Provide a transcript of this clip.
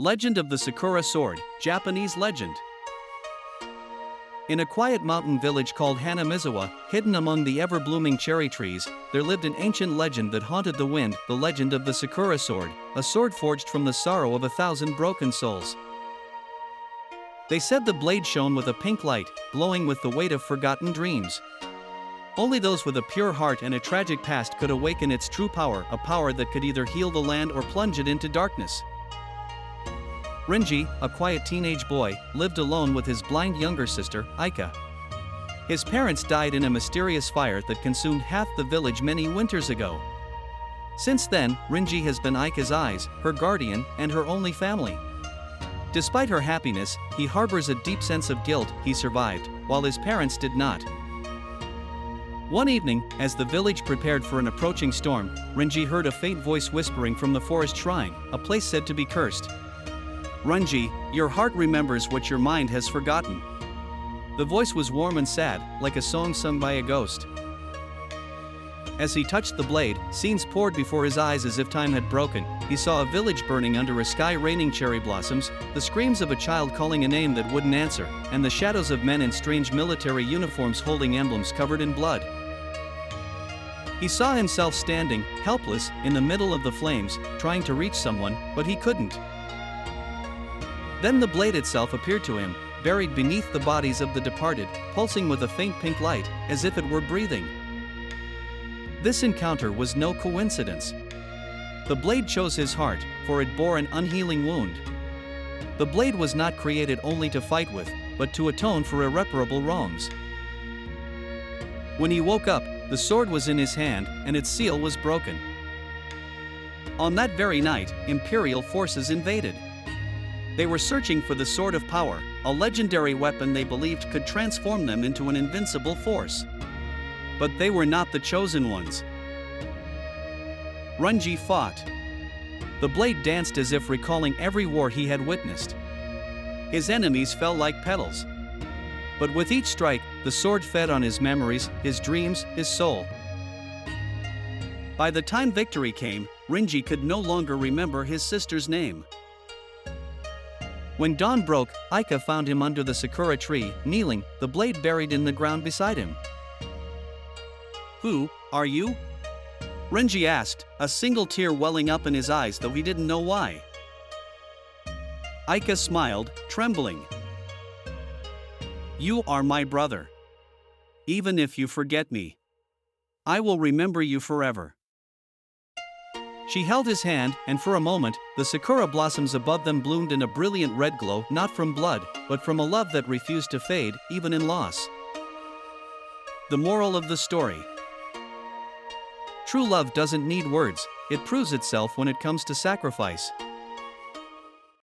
Legend of the Sakura Sword, Japanese legend. In a quiet mountain village called Hanamizawa, hidden among the ever-blooming cherry trees, there lived an ancient legend that haunted the wind, the legend of the Sakura Sword, a sword forged from the sorrow of 1,000 broken souls. They said the blade shone with a pink light, glowing with the weight of forgotten dreams. Only those with a pure heart and a tragic past could awaken its true power, a power that could either heal the land or plunge it into darkness. Renji, a quiet teenage boy, lived alone with his blind younger sister, Aika. His parents died in a mysterious fire that consumed half the village many winters ago. Since then, Renji has been Aika's eyes, her guardian, and her only family. Despite her happiness, he harbors a deep sense of guilt. He survived, while his parents did not. One evening, as the village prepared for an approaching storm, Renji heard a faint voice whispering from the forest shrine, a place said to be cursed. Renji, your heart remembers what your mind has forgotten. The voice was warm and sad, like a song sung by a ghost. As he touched the blade, scenes poured before his eyes as if time had broken. He saw a village burning under a sky raining cherry blossoms, the screams of a child calling a name that wouldn't answer, and the shadows of men in strange military uniforms holding emblems covered in blood. He saw himself standing, helpless, in the middle of the flames, trying to reach someone, but he couldn't. Then the blade itself appeared to him, buried beneath the bodies of the departed, pulsing with a faint pink light, as if it were breathing. This encounter was no coincidence. The blade chose his heart, for it bore an unhealing wound. The blade was not created only to fight with, but to atone for irreparable wrongs. When he woke up, the sword was in his hand, and its seal was broken. On that very night, Imperial forces invaded. They were searching for the Sword of Power, a legendary weapon they believed could transform them into an invincible force. But they were not the chosen ones. Renji fought. The blade danced as if recalling every war he had witnessed. His enemies fell like petals. But with each strike, the sword fed on his memories, his dreams, his soul. By the time victory came, Renji could no longer remember his sister's name. When dawn broke, Aika found him under the Sakura tree, kneeling, the blade buried in the ground beside him. "Who are you?" Renji asked, a single tear welling up in his eyes though he didn't know why. Aika smiled, trembling. "You are my brother. Even if you forget me, I will remember you forever." She held his hand, and for a moment, the sakura blossoms above them bloomed in a brilliant red glow, not from blood, but from a love that refused to fade, even in loss. The moral of the story: true love doesn't need words, it proves itself when it comes to sacrifice.